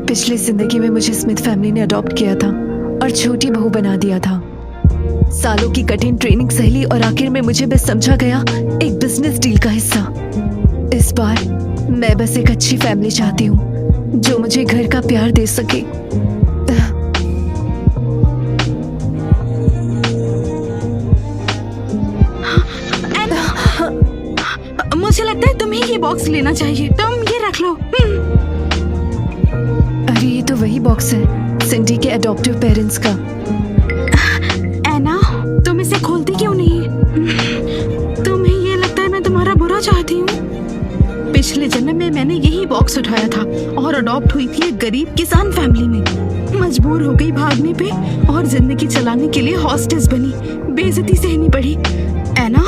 पिछली जिंदगी में मुझे स्मिथ फैमिली ने अडॉप्ट किया था और छोटी बहू बना दिया था। सालों की कठिन ट्रेनिंग सहली और आखिर में मुझे बस समझा गया एक बिजनेस डील का हिस्सा। इस बार मैं बस एक अच्छी फैमिली चाहती हूँ जो मुझे घर का प्यार दे सके। मुझे लगता है तुम्हें ये बॉक्स लेना चाहिए। तुम ये रख लो। अरे ये तो वही बॉक्स है सिंडी के अडॉप्टिव पेरेंट्स का। एना, तुम इसे खोलती क्यों नहीं? तुम्हें ये लगता है मैं तुम्हारा बुरा चाहती हूँ? पिछले जन्म में मैंने यही बॉक्स उठाया था और अडॉप्ट हुई थी एक गरीब किसान फैमिली में। मजबूर हो गई भागने पे और जिंदगी चलाने के लिए हॉस्टेस बनी। बेइज्जती सहनी पड़ी। एना,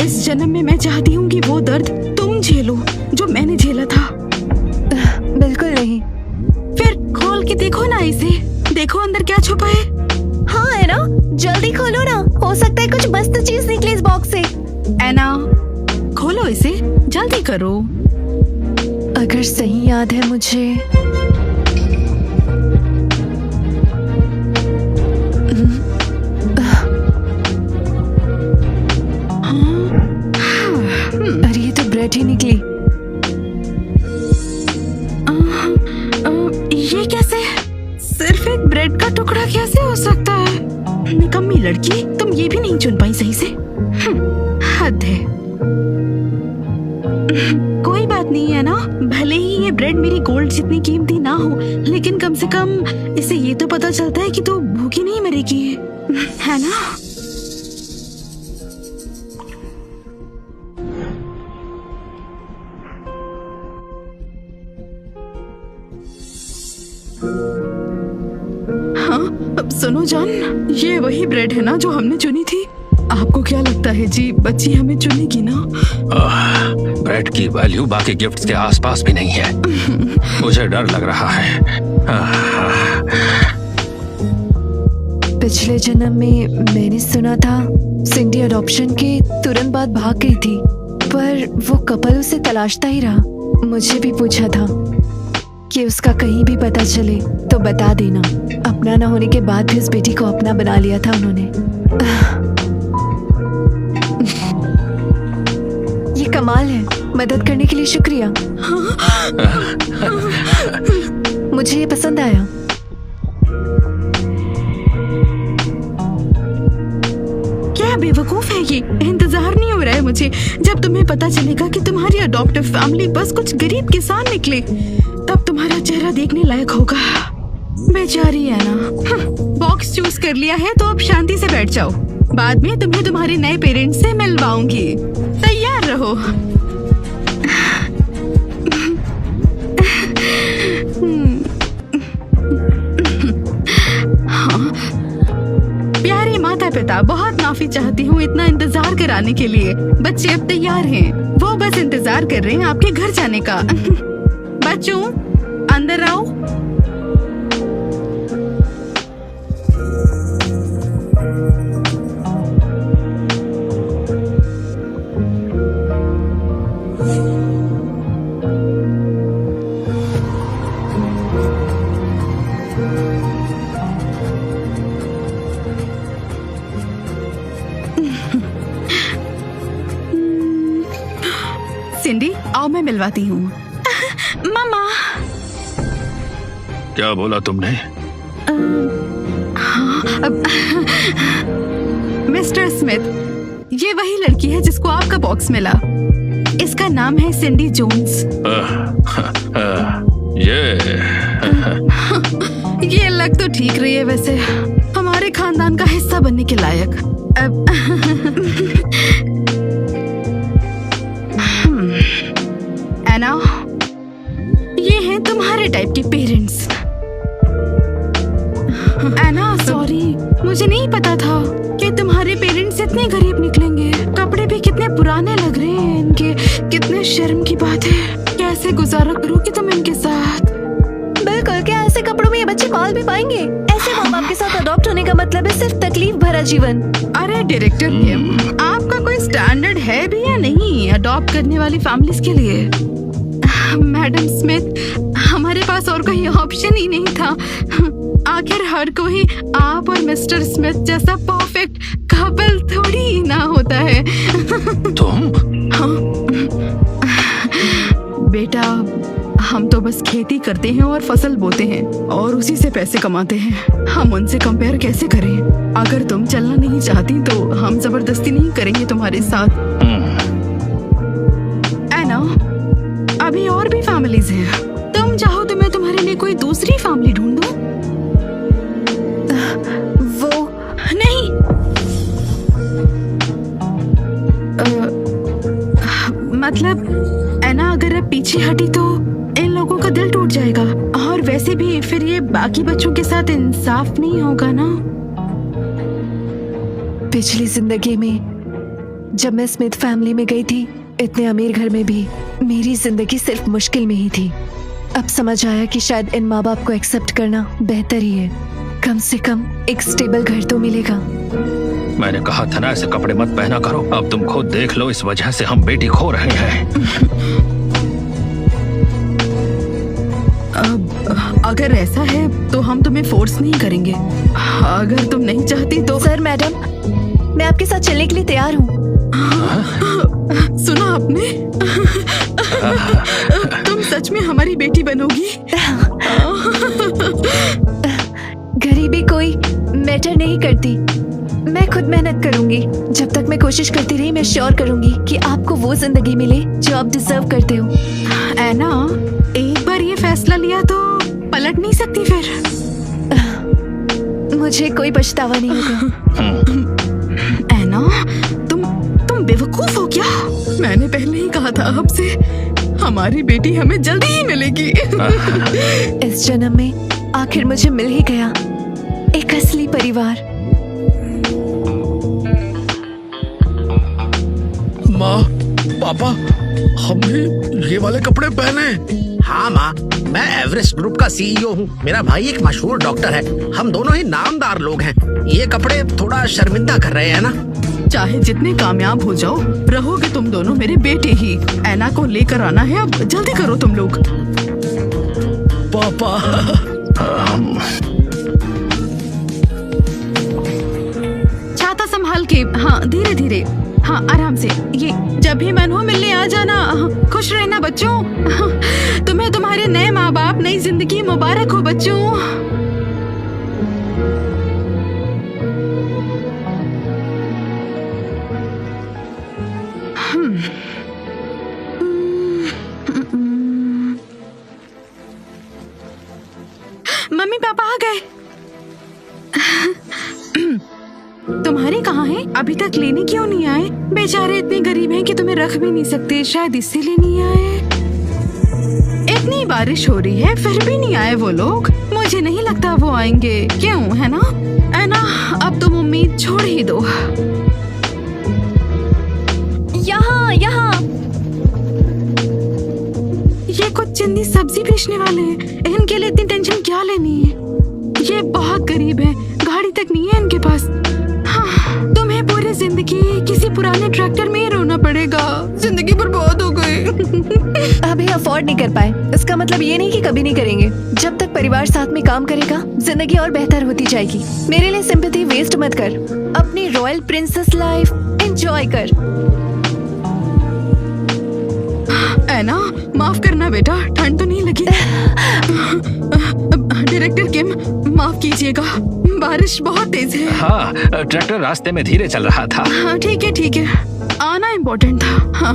इस जन्म में मैं चाहती हूँ कि वो दर्द तुम झेलो जो मैंने झेला था। बिल्कुल नहीं। फिर खोल के देखो ना इसे। देखो अंदर क्या छुपा है। हाँ है ना, जल्दी खोलो ना, हो सकता है कुछ मस्त चीज निकले इस बॉक्स से। एना, खोलो इसे, जल्दी करो। अगर सही याद है मुझे अरे ये तो ब्रेड ही निकली। ये कैसे? सिर्फ एक ब्रेड का टुकड़ा कैसे हो सकता है? निकम्मी लड़की, तुम ये भी नहीं चुन पाई सही से। हद है। कोई बात नहीं है ना, भले ही ये ब्रेड मेरी गोल्ड जितनी कीमती ना हो, लेकिन कम से कम इसे ये तो पता चलता है कि तू भूखी नहीं मरेगी, है ना? हाँ, अब सुनो जान, ये वही ब्रेड है ना जो हमने चुनी थी? आपको क्या लगता है जी, बच्ची हमें चुनेगी ना? ब्रेड की वैल्यू बाकी गिफ्ट्स के आसपास भी नहीं है। मुझे डर लग रहा है। पिछले जन्म में मैंने सुना था सिंडी अडॉप्शन के तुरंत बाद भाग गई थी, पर वो कपल उसे तलाशता ही रहा। मुझे भी पूछा था कि उसका कहीं भी पता चले तो बता देना। अपना न होने के बाद भी उस बेटी को अपना बना लिया था उन्होंने। ये कमाल है। मदद करने के लिए शुक्रिया। मुझे ये पसंद आया। क्या बेवकूफ है ये। इंतजार नहीं हो रहा है मुझे। जब तुम्हें पता चलेगा कि तुम्हारी अडॉप्टिव फैमिली बस कुछ गरीब किसान निकले, तब तुम्हारा चेहरा देखने लायक होगा। बेचारी है ना। बॉक्स चूज कर लिया है तो अब शांति से बैठ जाओ। बाद में तुम्हें तुम्हारे नए पेरेंट्स से मिलवाऊंगी। तैयार रहो। हाँ। प्यारे माता पिता, बहुत माफी चाहती हूँ इतना इंतजार कराने के लिए। बच्चे अब तैयार हैं। वो बस इंतजार कर रहे हैं आपके घर जाने का। बच्चों, अंदर आओ। सिंडी, आओ मैं मिलवाती हूँ। मामा। क्या बोला तुमने? मिस्टर स्मिथ, ये वही लड़की है जिसको आपका बॉक्स मिला। इसका नाम है सिंडी जोन्स। ये लग तो ठीक रही है वैसे, हमारे खानदान का हिस्सा बनने के लायक। एना, ये हैं तुम्हारे टाइप के पेरेंट्स। एना, सॉरी, मुझे नहीं पता था कि तुम्हारे पेरेंट्स इतने गरीब निकलेंगे। कपड़े भी कितने पुराने लग रहे हैं इनके। कितने शर्म की बात है। कैसे गुजारा करोगी तुम इनके साथ? बिल्कुल, क्या ऐसे कपड़ों में ये बच्चे पाल भी पाएंगे? ऐसे माँ बाप के साथ अडॉप्ट होने का मतलब है सिर्फ तकलीफ भरा जीवन। अरे डायरेक्टर किम, आपका कोई स्टैंडर्ड है भी या नहीं अडॉप्ट करने वाली फैमिलीज के लिए? मैडम स्मिथ, हमारे पास पास और कोई ऑप्शन ही नहीं था। आखिर हर कोई आप और मिस्टर स्मिथ जैसा परफेक्ट कपल थोड़ी ना होता है। तुम? बेटा, हम तो बस खेती करते हैं और फसल बोते हैं और उसी से पैसे कमाते हैं। हम उनसे कंपेयर कैसे करें? अगर तुम चलना नहीं चाहती तो हम जबरदस्ती नहीं करेंगे तुम्हारे साथ। एना, अभी और भी फैमिलीज हैं। तुम चाहो तो मैं तुम्हारे लिए कोई दूसरी फैमिली ढूंढ दूं? वो नहीं। मतलब एना, अगर अब पीछे हटी तो इन लोगों का दिल टूट जाएगा और वैसे भी फिर ये बाकी बच्चों के साथ इंसाफ नहीं होगा ना। पिछली जिंदगी में जब मैं स्मिथ फैमिली में गई थी, इतने अमीर घर में भी मेरी जिंदगी सिर्फ मुश्किल में ही थी। अब समझ आया कि शायद इन माँ बाप को एक्सेप्ट करना बेहतर ही है। कम से कम एक स्टेबल घर तो मिलेगा। मैंने कहा था ना ऐसे कपड़े मत पहना करो। अब तुम खुद देख लो, इस वजह से हम बेटी खो रहे हैं। अगर ऐसा है तो हम तुम्हें फोर्स नहीं करेंगे। अगर तुम नहीं चाहती तो। सर, मैडम, मैं आपके साथ चलने के लिए तैयार हूँ। सुना आपने? तुम सच में हमारी बेटी बनोगी? गरीबी कोई मैटर नहीं करती। मैं खुद मेहनत करूंगी। जब तक मैं कोशिश करती रही, मैं श्योर करूंगी कि आपको वो जिंदगी मिले जो आप डिजर्व करते हो। एना, एक बार ये फैसला लिया तो पलट नहीं सकती फिर। मुझे कोई पछतावा नहीं होगा। एना, तुम बेवकूफ हो क्या? मैंने पहले ही कहा था आपसे, हमारी बेटी हमें जल्दी ही मिलेगी। इस जन्म में आखिर मुझे मिल ही गया एक असली परिवार। माँ, पापा, हम भी ये वाले कपड़े पहने। हाँ माँ, मैं एवरेस्ट ग्रुप का सीईओ हूँ। मेरा भाई एक मशहूर डॉक्टर है। हम दोनों ही नामदार लोग हैं। ये कपड़े थोड़ा शर्मिंदा कर रहे हैं ना। चाहे जितने कामयाब हो जाओ, रहोगे तुम दोनों मेरे बेटे ही। एना को लेकर आना है, अब जल्दी करो तुम लोग। पापा, छाता संभाल के। हाँ, धीरे धीरे। हाँ, आराम से। ये जब भी मन हो मिलने आ जाना। खुश रहना बच्चों। तुम्हें तुम्हारे नए माँ बाप, नई जिंदगी मुबारक हो बच्चों। मम्मी पापा आ गए। तुम्हारे कहाँ हैं? अभी तक लेने क्यों नहीं आए? बेचारे इतने गरीब हैं कि तुम्हें रख भी नहीं सकते, शायद इसीलिए नहीं आए। इतनी बारिश हो रही है फिर भी नहीं आए वो लोग। मुझे नहीं लगता वो आएंगे। क्यों, है ना? एना, अब तुम उम्मीद छोड़ ही दो। यहाँ यहाँ ये कुछ चिंदी सब्जी बेचने वाले हैं। इनके लिए इतनी टेंशन क्या लेनी है? ये बहुत गरीब है, गाड़ी तक नहीं है इनके पास। हाँ, तुम्हें पूरी जिंदगी किसी पुराने ट्रैक्टर में ही रोना पड़ेगा। जिंदगी बर्बाद हो गई। अभी अफोर्ड नहीं कर पाए, इसका मतलब ये नहीं कि कभी नहीं करेंगे। जब तक परिवार साथ में काम करेगा, जिंदगी और बेहतर होती जाएगी। मेरे लिए सिंपैथी वेस्ट मत कर। अपनी रॉयल प्रिंसेस लाइफ एंजॉय कर। एना, माफ करना बेटा, ठंड तो नहीं लगी? डायरेक्टर किम, माफ कीजिएगा, बारिश बहुत तेज है। हाँ, ट्रैक्टर रास्ते में धीरे चल रहा था। हाँ, ठीक है ठीक है, आना इम्पोर्टेंट था। हाँ।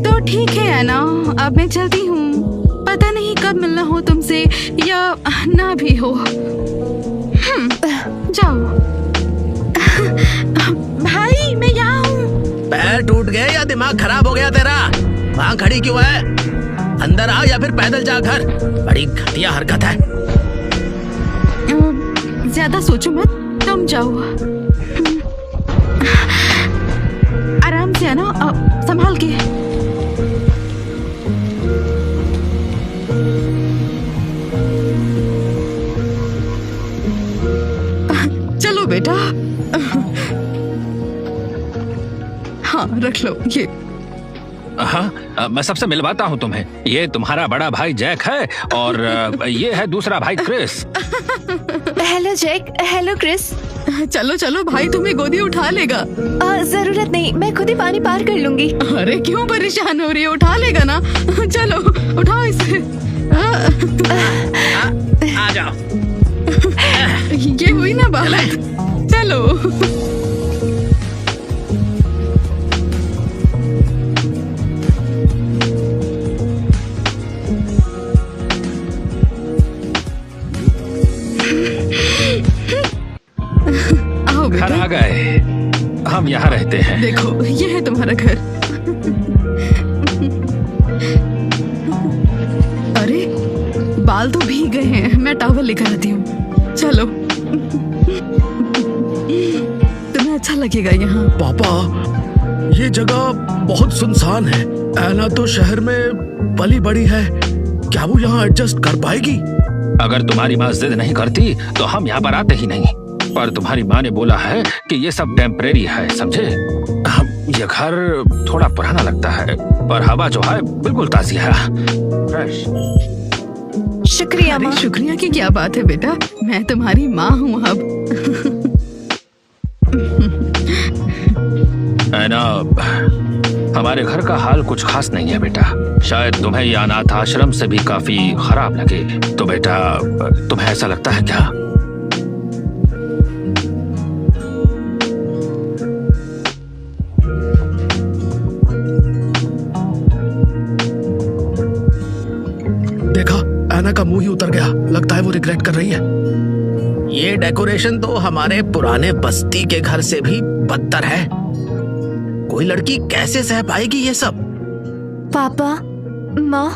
तो ठीक है एना, अब मैं चलती हूँ। पता नहीं कब मिलना हो तुमसे या ना भी हो। जाओ। भाई, मैं यहाँ हूँ। पैर टूट गए या दिमाग खराब हो गया तेरा? वहाँ खड़ी क्यों है? अंदर आ या फिर पैदल जा घर। बड़ी घटिया हरकत है। ज्यादा सोचो मत, तुम जाओ। आराम से आना, संभाल के। चलो बेटा। हाँ, रख लो ये। हाँ, मैं सबसे मिलवाता हूँ तुम्हें। ये तुम्हारा बड़ा भाई जैक है और ये है दूसरा भाई Chris. Hello Jack, hello Chris. चलो चलो, भाई तुम्हें गोदी उठा लेगा। जरूरत नहीं, मैं खुद ही पानी पार कर लूंगी। अरे क्यों परेशान हो रही है, उठा लेगा ना। चलो उठाओ इसे। आ जाओ। ये हुई ना बात। चलो। आओ घर बेटा, आ गए। हम यहाँ रहते हैं। देखो ये है तुम्हारा घर। अरे बाल तो भीग गए हैं, मैं टॉवल लेकर आती हूँ। चलो, तुम्हें अच्छा लगेगा यहाँ। पापा, ये जगह बहुत सुनसान है। ऐना तो शहर में पली बड़ी है, क्या वो यहाँ एडजस्ट कर पाएगी? अगर तुम्हारी माँ जिद नहीं करती तो हम यहाँ पर आते ही नहीं। पर तुम्हारी माँ ने बोला है कि ये सब टेम्परेरी है, समझे? ये घर थोड़ा पुराना लगता है, पर हवा जो है बिल्कुल ताजी है, फ्रेश। शुक्रिया अरे माँ। शुक्रिया की क्या बात है बेटा, मैं तुम्हारी माँ हूँ अब। है ना, हमारे घर का हाल कुछ खास नहीं है बेटा। शायद तुम्हें ये अनाथ आश्रम से भी काफी खराब लगे। तो बेटा, तुम्हें ऐसा लगता है क्या? देखा, ऐना का मुंह ही उतर गया। लगता है वो रिग्रेट कर रही है। ये डेकोरेशन तो हमारे पुराने बस्ती के घर से भी बदतर है। कोई लड़की कैसे सह पाएगी ये सब? पापा, माँ,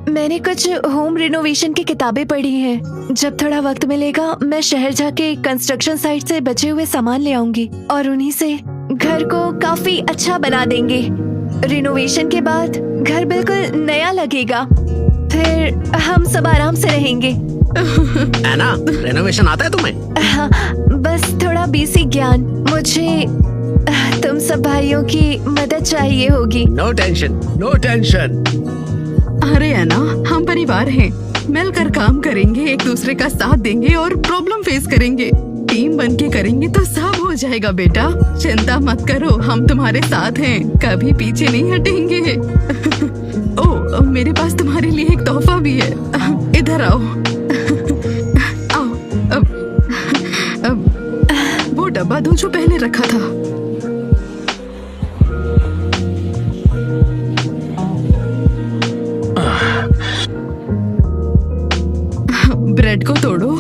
मैंने कुछ होम रिनोवेशन की किताबें पढ़ी हैं। जब थोड़ा वक्त मिलेगा मैं शहर जाके कंस्ट्रक्शन साइट से बचे हुए सामान ले आऊंगी और उन्हीं से घर को काफी अच्छा बना देंगे। रिनोवेशन के बाद घर बिल्कुल नया लगेगा। फिर हम सब आराम से रहेंगे। ऐना, रेनोवेशन आता है तुम्हें? हाँ, बस थोड़ा बेसिक ज्ञान। मुझे तुम सब भाइयों की मदद चाहिए होगी। No tension, no tension. अरे है ना, हम परिवार हैं, मिलकर काम करेंगे, एक दूसरे का साथ देंगे और प्रॉब्लम फेस करेंगे। टीम बनके करेंगे तो सब हो जाएगा बेटा। चिंता मत करो, हम तुम्हारे साथ हैं, कभी पीछे नहीं हटेंगे। ओ, मेरे पास तुम्हारे लिए एक तोहफा भी है। इधर आओ। आओ। अब वो डब्बा दो जो पहले रखा था। ब्रेड को तोड़ो।